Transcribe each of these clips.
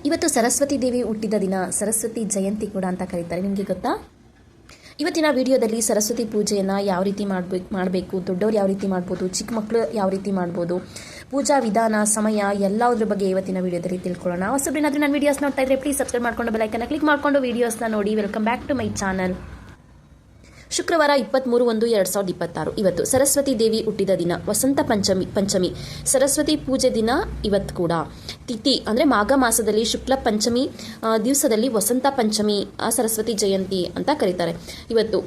ಇವತ್ತು ಸರಸ್ವತಿ ದೇವಿ ಹುಟ್ಟಿದ ದಿನ, ಸರಸ್ವತಿ ಜಯಂತಿ ಕೂಡ ಅಂತ ಕರೀತಾರೆ. ನಿಮಗೆ ಗೊತ್ತಾ? ಇವತ್ತಿನ ವಿಡಿಯೋದಲ್ಲಿ ಸರಸ್ವತಿ ಪೂಜೆಯನ್ನು ಯಾವ ರೀತಿ ಮಾಡಬೇಕು, ದೊಡ್ಡವರು ಯಾವ ರೀತಿ ಮಾಡ್ಬೋದು, ಚಿಕ್ಕ ಮಕ್ಕಳು ಯಾವ ರೀತಿ ಮಾಡ್ಬೋದು, ಪೂಜಾ ವಿಧಾನ, ಸಮಯ ಎಲ್ಲದ್ರ ಬಗ್ಗೆ ಇವತ್ತಿನ ವಿಡಿಯೋದಲ್ಲಿ ತಿಳ್ಕೊಳ್ಳೋಣ. ಹೊಸಬ್ರೇನಾದರೂ ನನ್ನ ವಿಡಿಯೋಸ್ ನೋಡ್ತಾ ಇದ್ರೆ ಪ್ಲೀಸ್ ಸಬ್ಸ್ಕ್ರೈಬ್ ಮಾಡ್ಕೊಂಡು ಬೆಲೈಕನ್ನ ಕ್ಲಿಕ್ ಮಾಡಿಕೊಂಡು ವಿಡಿಯೋಸ್ನ ನೋಡಿ. Welcome back to my channel. ಶುಕ್ರವಾರ 23/1/2026 ಇವತ್ತು ಸರಸ್ವತಿ ದೇವಿ ಹುಟ್ಟಿದ ದಿನ, ವಸಂತ ಪಂಚಮಿ ಸರಸ್ವತಿ ಪೂಜೆ ದಿನ ಇವತ್ತು ಕೂಡ. ತಿಥಿ ಅಂದರೆ ಮಾಘ ಮಾಸದಲ್ಲಿ ಶುಕ್ಲ ಪಂಚಮಿ ದಿವಸದಲ್ಲಿ ವಸಂತ ಪಂಚಮಿ ಸರಸ್ವತಿ ಜಯಂತಿ ಅಂತ ಕರೀತಾರೆ. ಇವತ್ತು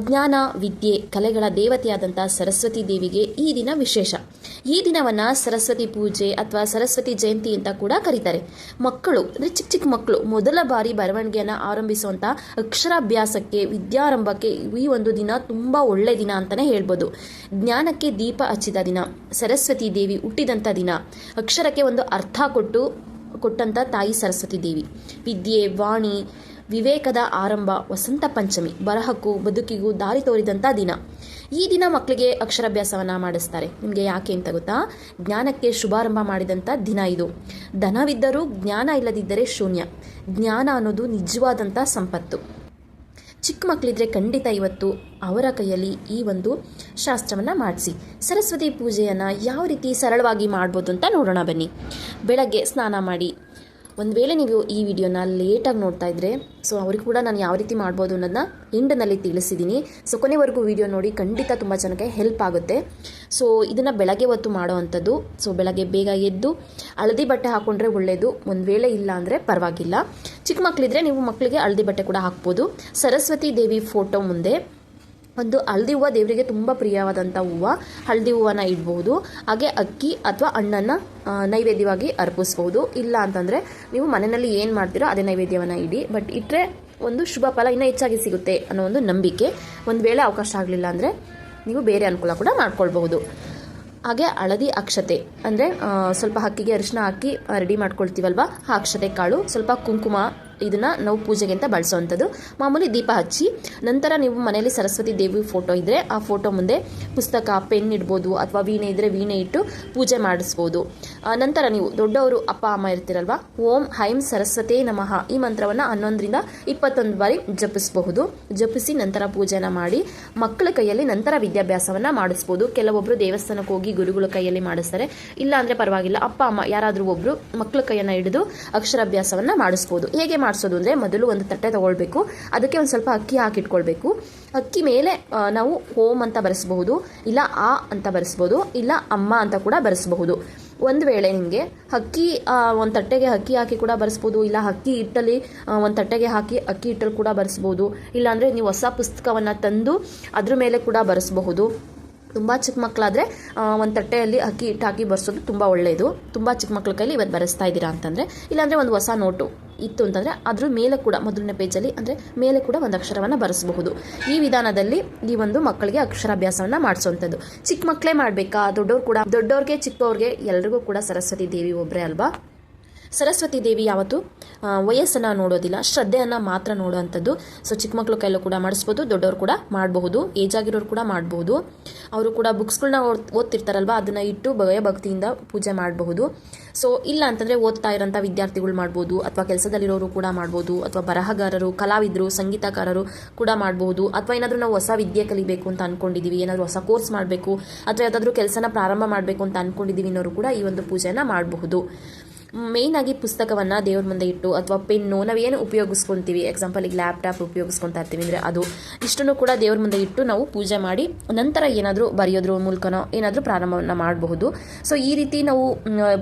ಜ್ಞಾನ, ವಿದ್ಯೆ, ಕಲೆಗಳ ದೇವತೆಯಾದಂಥ ಸರಸ್ವತಿ ದೇವಿಗೆ ಈ ದಿನ ವಿಶೇಷ. ಈ ದಿನವನ್ನು ಸರಸ್ವತಿ ಪೂಜೆ ಅಥವಾ ಸರಸ್ವತಿ ಜಯಂತಿ ಅಂತ ಕೂಡ ಕರೀತಾರೆ. ಮಕ್ಕಳು ಅಂದರೆ ಚಿಕ್ಕ ಮಕ್ಕಳು ಮೊದಲ ಬಾರಿ ಬರವಣಿಗೆಯನ್ನು ಆರಂಭಿಸುವಂಥ ಅಕ್ಷರಾಭ್ಯಾಸಕ್ಕೆ, ವಿದ್ಯಾರಂಭಕ್ಕೆ ಈ ಒಂದು ದಿನ ತುಂಬ ಒಳ್ಳೆಯ ದಿನ ಅಂತಲೇ ಹೇಳ್ಬೋದು. ಜ್ಞಾನಕ್ಕೆ ದೀಪ ಹಚ್ಚಿದ ದಿನ, ಸರಸ್ವತಿ ದೇವಿ ಹುಟ್ಟಿದಂಥ ದಿನ, ಅಕ್ಷರಕ್ಕೆ ಒಂದು ಅರ್ಥ ಕೊಟ್ಟಂಥ ತಾಯಿ ಸರಸ್ವತಿ ದೇವಿ. ವಿದ್ಯೆ, ವಾಣಿ, ವಿವೇಕದ ಆರಂಭ, ವಸಂತ ಪಂಚಮಿ, ಬರಹಕ್ಕೂ ಬದುಕಿಗೂ ದಾರಿ ತೋರಿದಂಥ ದಿನ. ಈ ದಿನ ಮಕ್ಕಳಿಗೆ ಅಕ್ಷರಾಭ್ಯಾಸವನ್ನು ಮಾಡಿಸ್ತಾರೆ. ನಿಮಗೆ ಯಾಕೆ ಅಂತ ಗೊತ್ತಾ? ಜ್ಞಾನಕ್ಕೆ ಶುಭಾರಂಭ ಮಾಡಿದಂಥ ದಿನ ಇದು. ಧನವಿದ್ದರೂ ಜ್ಞಾನ ಇಲ್ಲದಿದ್ದರೆ ಶೂನ್ಯ. ಜ್ಞಾನ ಅನ್ನೋದು ನಿಜವಾದಂಥ ಸಂಪತ್ತು. ಚಿಕ್ಕ ಮಕ್ಕಳಿದ್ರೆ ಖಂಡಿತ ಇವತ್ತು ಅವರ ಕೈಯಲ್ಲಿ ಈ ಒಂದು ಶಾಸ್ತ್ರವನ್ನು ಮಾಡಿಸಿ. ಸರಸ್ವತಿ ಪೂಜೆಯನ್ನು ಯಾವ ರೀತಿ ಸರಳವಾಗಿ ಮಾಡ್ಬೋದು ಅಂತ ನೋಡೋಣ ಬನ್ನಿ. ಬೆಳಗ್ಗೆ ಸ್ನಾನ ಮಾಡಿ, ಒಂದು ವೇಳೆ ನೀವು ಈ ವಿಡಿಯೋನ ಲೇಟಾಗಿ ನೋಡ್ತಾ ಇದ್ದರೆ ಅವ್ರಿಗೆ ಕೂಡ ನಾನು ಯಾವ ರೀತಿ ಮಾಡ್ಬೋದು ಅನ್ನೋದನ್ನ ಎಂಡ್ನಲ್ಲಿ ತಿಳಿಸಿದ್ದೀನಿ. ಕೊನೆವರೆಗೂ ವಿಡಿಯೋ ನೋಡಿ, ಖಂಡಿತ ತುಂಬ ಜನಕ್ಕೆ ಹೆಲ್ಪ್ ಆಗುತ್ತೆ. ಇದನ್ನು ಬೆಳಗ್ಗೆ ಹೊತ್ತು ಮಾಡೋ ಅಂಥದ್ದು. ಬೆಳಗ್ಗೆ ಬೇಗ ಎದ್ದು ಹಳದಿ ಬಟ್ಟೆ ಹಾಕ್ಕೊಂಡ್ರೆ ಒಳ್ಳೆಯದು. ಒಂದು ವೇಳೆ ಇಲ್ಲ ಅಂದರೆ ಪರವಾಗಿಲ್ಲ. ಚಿಕ್ಕ ಮಕ್ಕಳಿದ್ರೆ ನೀವು ಮಕ್ಕಳಿಗೆ ಹಳದಿ ಬಟ್ಟೆ ಕೂಡ ಹಾಕ್ಬೋದು. ಸರಸ್ವತಿ ದೇವಿ ಫೋಟೋ ಮುಂದೆ ಒಂದು ಹಳದಿ ಹೂವು, ದೇವರಿಗೆ ತುಂಬ ಪ್ರಿಯವಾದಂಥ ಹೂವು, ಹಳದಿ ಹೂವನ್ನು ಇಡ್ಬೋದು. ಹಾಗೆ ಅಕ್ಕಿ ಅಥವಾ ಹಣ್ಣನ್ನು ನೈವೇದ್ಯವಾಗಿ ಅರ್ಪಿಸ್ಬೋದು. ಇಲ್ಲ ಅಂತಂದರೆ ನೀವು ಮನೆಯಲ್ಲಿ ಏನು ಮಾಡ್ತೀರೋ ಅದೇ ನೈವೇದ್ಯವನ್ನು ಇಡಿ. ಬಟ್ ಇಟ್ಟರೆ ಒಂದು ಶುಭ ಫಲ ಇನ್ನೂ ಹೆಚ್ಚಾಗಿ ಸಿಗುತ್ತೆ ಅನ್ನೋ ಒಂದು ನಂಬಿಕೆ. ಒಂದು ವೇಳೆ ಅವಕಾಶ ಆಗಲಿಲ್ಲ ಅಂದರೆ ನೀವು ಬೇರೆ ಅನುಕೂಲ ಕೂಡ ಮಾಡ್ಕೊಳ್ಬಹುದು. ಹಾಗೆ ಹಳದಿ ಅಕ್ಷತೆ ಅಂದರೆ ಸ್ವಲ್ಪ ಅಕ್ಕಿಗೆ ಅರಿಶಿನ ಹಾಕಿ ರೆಡಿ ಮಾಡ್ಕೊಳ್ತೀವಲ್ವ, ಆ ಅಕ್ಷತೆ ಕಾಳು, ಸ್ವಲ್ಪ ಕುಂಕುಮ, ಇದನ್ನು ನಾವು ಪೂಜೆಗೆ ಅಂತ ಬಳಸೋವಂಥದ್ದು. ಮಾಮೂಲಿ ದೀಪ ಹಚ್ಚಿ ನಂತರ ನೀವು ಮನೆಯಲ್ಲಿ ಸರಸ್ವತಿ ದೇವಿ ಫೋಟೋ ಇದ್ದರೆ ಆ ಫೋಟೋ ಮುಂದೆ ಪುಸ್ತಕ, ಪೆನ್ ಇಡ್ಬೋದು, ಅಥವಾ ವೀಣೆ ಇದ್ದರೆ ವೀಣೆ ಇಟ್ಟು ಪೂಜೆ ಮಾಡಿಸ್ಬೋದು. ನಂತರ ನೀವು ದೊಡ್ಡವರು ಅಪ್ಪ ಅಮ್ಮ ಇರ್ತೀರಲ್ವ, ಓಂ ಹೈಂ ಸರಸ್ವತೇ ನಮಃ ಈ ಮಂತ್ರವನ್ನು 11ರಿಂದ 21 ಬಾರಿ ಜಪಿಸಬಹುದು. ಜಪಿಸಿ ನಂತರ ಪೂಜೆನ ಮಾಡಿ ಮಕ್ಕಳ ಕೈಯಲ್ಲಿ ನಂತರ ವಿದ್ಯಾಭ್ಯಾಸವನ್ನು ಮಾಡಿಸ್ಬೋದು. ಕೆಲವೊಬ್ಬರು ದೇವಸ್ಥಾನಕ್ಕೆ ಹೋಗಿ ಗುರುಗಳ ಕೈಯಲ್ಲಿ ಮಾಡಿಸ್ತಾರೆ. ಇಲ್ಲ ಅಂದರೆ ಪರವಾಗಿಲ್ಲ, ಅಪ್ಪ ಅಮ್ಮ ಯಾರಾದರೂ ಒಬ್ಬರು ಮಕ್ಕಳ ಕೈಯನ್ನು ಹಿಡಿದು ಅಕ್ಷರಾಭ್ಯಾಸವನ್ನು ಮಾಡಿಸ್ಬೋದು. ಹೇಗೆ ಮಾಡಿಸೋದು ಅಂದರೆ, ಮೊದಲು ಒಂದು ತಟ್ಟೆ ತೊಗೊಳ್ಬೇಕು. ಅದಕ್ಕೆ ಒಂದು ಸ್ವಲ್ಪ ಅಕ್ಕಿ ಹಾಕಿಟ್ಕೊಳ್ಬೇಕು. ಅಕ್ಕಿ ಮೇಲೆ ನಾವು ಓಂ ಅಂತ ಬರೆಸಬಹುದು, ಇಲ್ಲ ಆ ಅಂತ ಬರೆಸ್ಬೋದು, ಇಲ್ಲ ಅಮ್ಮ ಅಂತ ಕೂಡ ಬರೆಸಬಹುದು. ಒಂದು ವೇಳೆ ನಿಮಗೆ ಅಕ್ಕಿ ಒಂದು ತಟ್ಟೆಗೆ ಅಕ್ಕಿ ಹಾಕಿ ಕೂಡ ಬರೆಸ್ಬೋದು, ಇಲ್ಲ ಅಕ್ಕಿ ಹಿಟ್ಟಲ್ಲಿ ಒಂದು ತಟ್ಟೆಗೆ ಹಾಕಿ ಅಕ್ಕಿ ಹಿಟ್ಟಲ್ಲಿ ಕೂಡ ಬರೆಸ್ಬೋದು. ಇಲ್ಲಾಂದರೆ ನೀವು ಹೊಸ ಪುಸ್ತಕವನ್ನು ತಂದು ಅದ್ರ ಮೇಲೆ ಕೂಡ ಬರೆಸಬಹುದು. ತುಂಬ ಚಿಕ್ಕ ಮಕ್ಕಳಾದರೆ ಒಂದು ತಟ್ಟೆಯಲ್ಲಿ ಅಕ್ಕಿ ಹಿಟ್ಟು ಹಾಕಿ ಬರೆಸೋದು ತುಂಬ ಒಳ್ಳೆಯದು. ತುಂಬ ಚಿಕ್ಕ ಮಕ್ಕಳ ಕೈಲಿ ಇವತ್ತು ಬರೆಸ್ತಾ ಇದ್ದೀರಾ ಅಂತಂದರೆ, ಇಲ್ಲಾಂದರೆ ಒಂದು ಹೊಸ ನೋಟು ಇತ್ತು ಅಂತಂದರೆ ಅದ್ರ ಮೇಲೆ ಕೂಡ ಮೊದಲನೇ ಪೇಜಲ್ಲಿ ಅಂದರೆ ಮೇಲೆ ಕೂಡ ಒಂದು ಅಕ್ಷರವನ್ನು ಬರೆಸಬಹುದು. ಈ ವಿಧಾನದಲ್ಲಿ ಈ ಒಂದು ಮಕ್ಕಳಿಗೆ ಅಕ್ಷರಾಭ್ಯಾಸವನ್ನು ಮಾಡಿಸೋವಂಥದ್ದು. ಚಿಕ್ಕ ಮಕ್ಕಳೇ ಮಾಡಬೇಕಾ, ದೊಡ್ಡವ್ರಿಗೆ ಚಿಕ್ಕವ್ರಿಗೆ ಎಲ್ರಿಗೂ ಕೂಡ ಸರಸ್ವತಿ ದೇವಿ ಒಬ್ಬರೇ ಅಲ್ವಾ? ಸರಸ್ವತಿ ದೇವಿ ಯಾವತ್ತು ವಯಸ್ಸನ್ನು ನೋಡೋದಿಲ್ಲ, ಶ್ರದ್ಧೆಯನ್ನು ಮಾತ್ರ ನೋಡೋವಂಥದ್ದು. ಚಿಕ್ಕ ಮಕ್ಕಳು ಕೈಲೂ ಕೂಡ ಮಾಡಿಸ್ಬೋದು, ದೊಡ್ಡವರು ಕೂಡ ಮಾಡಬಹುದು, ಏಜ್ ಆಗಿರೋರು ಕೂಡ ಮಾಡಬಹುದು. ಅವರು ಕೂಡ ಬುಕ್ಸ್ಗಳನ್ನ ಓದ್ತಿರ್ತಾರಲ್ವ, ಅದನ್ನು ಇಟ್ಟು ಭಕ್ತಿಯಿಂದ ಪೂಜೆ ಮಾಡಬಹುದು. ಇಲ್ಲ ಅಂತಂದರೆ ಓದ್ತಾ ಇರೋಂಥ ವಿದ್ಯಾರ್ಥಿಗಳು ಮಾಡ್ಬೋದು, ಅಥವಾ ಕೆಲಸದಲ್ಲಿರೋರು ಕೂಡ ಮಾಡ್ಬೋದು, ಅಥವಾ ಬರಹಗಾರರು, ಕಲಾವಿದರು, ಸಂಗೀತಕಾರರು ಕೂಡ ಮಾಡಬಹುದು. ಅಥವಾ ಏನಾದರೂ ನಾವು ಹೊಸ ವಿದ್ಯೆ ಕಲಿಬೇಕು ಅಂತ ಅಂದ್ಕೊಂಡಿದ್ದೀವಿ, ಏನಾದರೂ ಹೊಸ ಕೋರ್ಸ್ ಮಾಡಬೇಕು, ಅಥವಾ ಯಾವುದಾದ್ರೂ ಕೆಲಸನ ಪ್ರಾರಂಭ ಮಾಡಬೇಕು ಅಂತ ಅಂದ್ಕೊಂಡಿದ್ದೀವಿ ಅನ್ನೋರು ಕೂಡ ಈ ಒಂದು ಪೂಜೆಯನ್ನು ಮಾಡಬಹುದು. ಮೇಯ್ನಾಗಿ ಪುಸ್ತಕವನ್ನು ದೇವ್ರ ಮುಂದೆ ಇಟ್ಟು, ಅಥವಾ ಪೆನ್ನು ನಾವೇನು ಉಪಯೋಗಿಸ್ಕೊತೀವಿ, ಎಕ್ಸಾಂಪಲ್ ಈಗ ಲ್ಯಾಪ್ಟಾಪ್ ಉಪಯೋಗಿಸ್ಕೊತಾ ಇರ್ತೀವಿ ಅಂದರೆ ಅದು ಇಷ್ಟನ್ನು ಕೂಡ ದೇವ್ರ ಮುಂದೆ ಇಟ್ಟು ನಾವು ಪೂಜೆ ಮಾಡಿ ನಂತರ ಏನಾದರೂ ಬರೆಯೋದ್ರ ಮೂಲಕನೋ ಏನಾದರೂ ಪ್ರಾರಂಭವನ್ನು ಮಾಡಬಹುದು. ಈ ರೀತಿ ನಾವು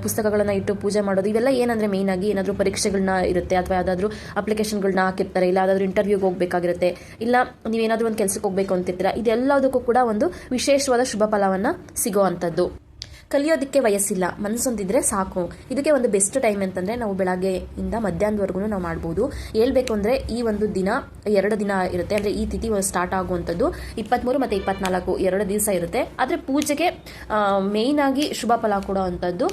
ಪುಸ್ತಕಗಳನ್ನು ಇಟ್ಟು ಪೂಜೆ ಮಾಡೋದು, ಇವೆಲ್ಲ ಏನಂದರೆ ಮೇಯ್ನಾಗಿ ಏನಾದರೂ ಪರೀಕ್ಷೆಗಳನ್ನ ಇರುತ್ತೆ, ಅಥವಾ ಯಾವುದಾದ್ರೂ ಅಪ್ಲಿಕೇಶನ್ಗಳನ್ನ ಹಾಕಿರ್ತಾರೆ, ಇಲ್ಲ ಯಾವುದಾದ್ರೂ ಇಂಟರ್ವ್ಯೂಗೆ ಹೋಗಬೇಕಾಗಿರುತ್ತೆ, ಇಲ್ಲ ನೀವೇನಾದರೂ ಒಂದು ಕೆಲಸಕ್ಕೆ ಹೋಗಬೇಕು ಅಂತಿರ್ತೀರ, ಇದೆಲ್ಲದಕ್ಕೂ ಕೂಡ ಒಂದು ವಿಶೇಷವಾದ ಶುಭ ಫಲವನ್ನು ಸಿಗೋ ಅಂಥದ್ದು. ಕಲಿಯೋದಕ್ಕೆ ವಯಸ್ಸಿಲ್ಲ, ಮನಸ್ಸೊಂದಿದ್ರೆ ಸಾಕು. ಇದಕ್ಕೆ ಒಂದು ಬೆಸ್ಟ್ ಟೈಮ್ ಅಂತಂದರೆ ನಾವು ಬೆಳಗ್ಗೆಯಿಂದ ಮಧ್ಯಾಹ್ನದವರೆಗೂ ನಾವು ಮಾಡ್ಬೋದು. ಹೇಳ್ಬೇಕು ಅಂದರೆ ಈ ಒಂದು ದಿನ 2 ದಿನ ಇರುತ್ತೆ. ಅಂದರೆ ಈ ತಿಥಿ ಸ್ಟಾರ್ಟ್ ಆಗುವಂಥದ್ದು 23 ಮತ್ತು 24 2 ದಿವಸ ಇರುತ್ತೆ. ಆದರೆ ಪೂಜೆಗೆ ಮೇಯ್ನಾಗಿ ಶುಭ ಫಲ ಕೊಡೋವಂಥದ್ದು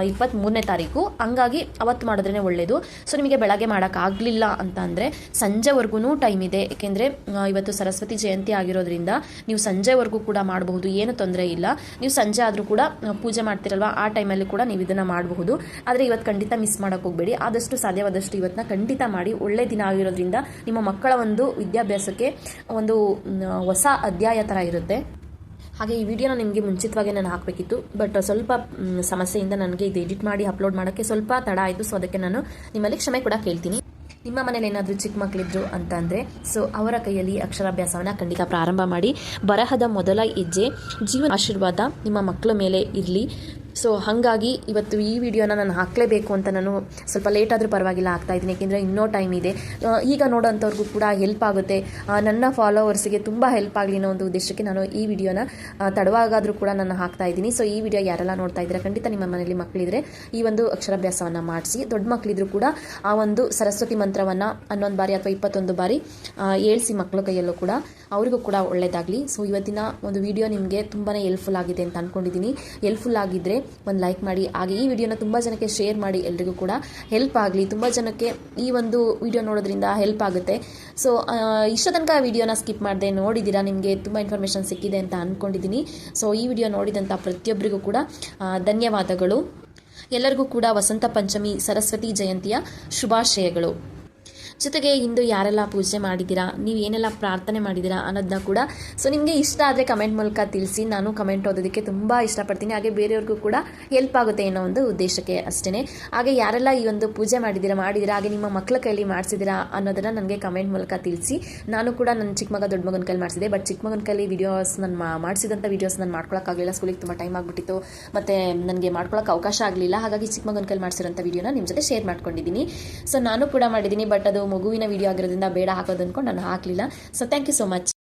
23ನೇ ತಾರೀಕು. ಹಂಗಾಗಿ ಅವತ್ತು ಮಾಡಿದ್ರೇ ಒಳ್ಳೆಯದು. ನಿಮಗೆ ಬೆಳಗ್ಗೆ ಮಾಡೋಕ್ಕಾಗಲಿಲ್ಲ ಅಂತ ಅಂದರೆ ಸಂಜೆವರೆಗೂ ಟೈಮ್ ಇದೆ. ಏಕೆಂದರೆ ಇವತ್ತು ಸರಸ್ವತಿ ಜಯಂತಿ ಆಗಿರೋದ್ರಿಂದ ನೀವು ಸಂಜೆವರೆಗೂ ಕೂಡ ಮಾಡಬಹುದು, ಏನು ತೊಂದರೆ ಇಲ್ಲ. ನೀವು ಸಂಜೆ ಆದರೂ ಕೂಡ ಪೂಜೆ ಮಾಡ್ತಿರಲ್ವ ಆ ಟೈಮಲ್ಲಿ ಕೂಡ ನೀವು ಇದನ್ನು ಮಾಡಬಹುದು. ಆದರೆ ಇವತ್ತು ಖಂಡಿತ ಮಿಸ್ ಮಾಡೋಕ್ಕೆ ಹೋಗಬೇಡಿ. ಆದಷ್ಟು ಸಾಧ್ಯವಾದಷ್ಟು ಇವತ್ತನ್ನ ಖಂಡಿತ ಮಾಡಿ. ಒಳ್ಳೆ ದಿನ ಆಗಿರೋದ್ರಿಂದ ನಿಮ್ಮ ಮಕ್ಕಳ ಒಂದು ವಿದ್ಯಾಭ್ಯಾಸಕ್ಕೆ ಒಂದು ಹೊಸ ಅಧ್ಯಾಯ ಥರ ಇರುತ್ತೆ. ಹಾಗೆ ಈ ವಿಡಿಯೋನ ನಿಮಗೆ ಮುಂಚಿತವಾಗಿ ನಾನು ಹಾಕಬೇಕಿತ್ತು, ಬಟ್ ಸ್ವಲ್ಪ ಸಮಸ್ಯೆಯಿಂದ ನನಗೆ ಇದು ಎಡಿಟ್ ಮಾಡಿ ಅಪ್ಲೋಡ್ ಮಾಡೋಕ್ಕೆ ಸ್ವಲ್ಪ ತಡ ಆಯಿತು. ಸೊ ಅದಕ್ಕೆ ನಾನು ನಿಮ್ಮಲ್ಲಿ ಕ್ಷಮೆ ಕೂಡ ಕೇಳ್ತೀನಿ. ನಿಮ್ಮ ಮನೇಲಿ ಏನಾದರೂ ಚಿಕ್ಕ ಮಕ್ಕಳಿದ್ರು ಅಂತಂದರೆ ಸೊ ಅವರ ಕೈಯಲ್ಲಿ ಅಕ್ಷರಾಭ್ಯಾಸವನ್ನು ಖಂಡಿತ ಪ್ರಾರಂಭ ಮಾಡಿ. ಬರಹದ ಮೊದಲ ಹೆಜ್ಜೆ ಜೀವನ ಆಶೀರ್ವಾದ ನಿಮ್ಮ ಮಕ್ಕಳ ಮೇಲೆ ಇರಲಿ. ಸೊ ಹಾಗಾಗಿ ಇವತ್ತು ಈ ವಿಡಿಯೋನ ನಾನು ಹಾಕಲೇಬೇಕು ಅಂತ ನಾನು ಸ್ವಲ್ಪ ಲೇಟ್ ಆದರೂ ಪರವಾಗಿಲ್ಲ ಹಾಕ್ತಾಯಿದ್ದೀನಿ, ಏಕೆಂದರೆ ಇನ್ನೂ ಟೈಮ್ ಇದೆ. ಈಗ ನೋಡೋಂಥವ್ರಿಗೂ ಕೂಡ ಹೆಲ್ಪ್ ಆಗುತ್ತೆ, ನನ್ನ ಫಾಲೋವರ್ಸಿಗೆ ತುಂಬ ಹೆಲ್ಪ್ ಆಗಲಿ ಅನ್ನೋ ಒಂದು ಉದ್ದೇಶಕ್ಕೆ ನಾನು ಈ ವಿಡಿಯೋನ ತಡವಾಗಾದರೂ ಕೂಡ ನಾನು ಹಾಕ್ತಾಯಿದ್ದೀನಿ. ಸೊ ಈ ವಿಡಿಯೋ ಯಾರೆಲ್ಲ ನೋಡ್ತಾ ಇದ್ದೀರಾ ಖಂಡಿತ ನಿಮ್ಮ ಮನೆಯಲ್ಲಿ ಮಕ್ಕಳಿದ್ರೆ ಈ ಒಂದು ಅಕ್ಷರಾಭ್ಯಾಸವನ್ನು ಮಾಡಿಸಿ. ದೊಡ್ಡ ಮಕ್ಕಳಿದ್ರು ಕೂಡ ಆ ಒಂದು ಸರಸ್ವತಿ ಮಂತ್ರವನ್ನು 11 ಬಾರಿ ಅಥವಾ 21 ಬಾರಿ ಹೇಳ್ಸಿ ಮಕ್ಕಳ ಕೈಯಲ್ಲೂ ಕೂಡ, ಅವರಿಗೂ ಕೂಡ ಒಳ್ಳೆಯದಾಗಲಿ. ಸೊ ಇವತ್ತಿನ ಒಂದು ವಿಡಿಯೋ ನಿಮಗೆ ತುಂಬಾ ಹೆಲ್ಪ್ಫುಲ್ ಆಗಿದೆ ಅಂತ ಅಂದ್ಕೊಂಡಿದ್ದೀನಿ. ಹೆಲ್ಪ್ಫುಲ್ ಆಗಿದ್ದರೆ ಒಂದು ಲೈಕ್ ಮಾಡಿ, ಹಾಗೆ ಈ ವಿಡಿಯೋನ ತುಂಬ ಜನಕ್ಕೆ ಶೇರ್ ಮಾಡಿ, ಎಲ್ರಿಗೂ ಕೂಡ ಹೆಲ್ಪ್ ಆಗಲಿ. ತುಂಬ ಜನಕ್ಕೆ ಈ ಒಂದು ವಿಡಿಯೋ ನೋಡೋದ್ರಿಂದ ಹೆಲ್ಪ್ ಆಗುತ್ತೆ. ಸೊ ಇಷ್ಟ ತನಕ ವಿಡಿಯೋನ ಸ್ಕಿಪ್ ಮಾಡದೆ ನೋಡಿದ್ದೀರಾ, ನಿಮಗೆ ತುಂಬ ಇನ್ಫಾರ್ಮೇಷನ್ ಸಿಕ್ಕಿದೆ ಅಂತ ಅಂದ್ಕೊಂಡಿದ್ದೀನಿ. ಸೊ ಈ ವಿಡಿಯೋ ನೋಡಿದಂಥ ಪ್ರತಿಯೊಬ್ಬರಿಗೂ ಕೂಡ ಧನ್ಯವಾದಗಳು. ಎಲ್ಲರಿಗೂ ಕೂಡ ವಸಂತ ಪಂಚಮಿ ಸರಸ್ವತಿ ಜಯಂತಿಯ ಶುಭಾಶಯಗಳು. ಜೊತೆಗೆ ಇಂದು ಯಾರೆಲ್ಲ ಪೂಜೆ ಮಾಡಿದ್ದೀರಾ, ನೀವು ಏನೆಲ್ಲ ಪ್ರಾರ್ಥನೆ ಮಾಡಿದ್ದೀರಾ ಅನ್ನೋದನ್ನ ಕೂಡ ಸೊ ನಿಮಗೆ ಇಷ್ಟ ಆದರೆ ಕಮೆಂಟ್ ಮೂಲಕ ತಿಳಿಸಿ. ನಾನು ಕಮೆಂಟ್ ಓದೋದಕ್ಕೆ ತುಂಬ ಇಷ್ಟಪಡ್ತೀನಿ, ಹಾಗೆ ಬೇರೆಯವ್ರಿಗೂ ಕೂಡ ಹೆಲ್ಪ್ ಆಗುತ್ತೆ ಅನ್ನೋ ಒಂದು ಉದ್ದೇಶಕ್ಕೆ ಅಷ್ಟೇ. ಹಾಗೆ ಯಾರೆಲ್ಲ ಈ ಒಂದು ಪೂಜೆ ಮಾಡಿದ್ದೀರಾ ಹಾಗೆ ನಿಮ್ಮ ಮಕ್ಕಳ ಕೈಲಿ ಮಾಡಿಸಿದ್ದೀರಾ ಅನ್ನೋದನ್ನು ನನಗೆ ಕಮೆಂಟ್ ಮೂಲಕ ತಿಳಿಸಿ. ನಾನು ಕೂಡ ನನ್ನ ಚಿಕ್ಕ ಮಗ ದೊಡ್ಡ ಮಗನ ಕೈಲಿ ಮಾಡಿಸಿದೆ, ಬಟ್ ಚಿಕ್ಕ ಮಗನ ಕೈಲಿ ವೀಡಿಯೋಸ್ ನಾನು ಮಾಡಿಸಿದಂಥ ವೀಡಿಯೋಸ್ ನಾನು ಮಾಡ್ಕೊಳಕ್ಕಾಗಲಿಲ್ಲ. ಸ್ಕೂಲಿಗೆ ತುಂಬ ಟೈಮ್ ಆಗಿಬಿಟ್ಟಿತ್ತು, ಮತ್ತು ನನಗೆ ಮಾಡ್ಕೊಳಕ್ಕೆ ಅವಕಾಶ ಆಗಲಿಲ್ಲ. ಹಾಗಾಗಿ ಚಿಕ್ಕ ಮಗನ ಕೈಲಿ ಮಾಡಿಸಿರೋಂಥ ವೀಡಿಯೋನ ನಿಮ್ಮ ಜೊತೆ ಶೇರ್ ಮಾಡ್ಕೊಂಡಿದ್ದೀನಿ. ಸೊ ನಾನು ಕೂಡ ಮಾಡಿದ್ದೀನಿ, ಬಟ್ ಅದು ಮಗುವಿನ ವಿಡಿಯೋ ಆಗಿರೋದ್ರಿಂದ ಬೇಡ ಹಾಕೋದು ಅಂದ್ಕೊಂಡು ನಾನು ಹಾಕಲಿಲ್ಲ. So thank you so much.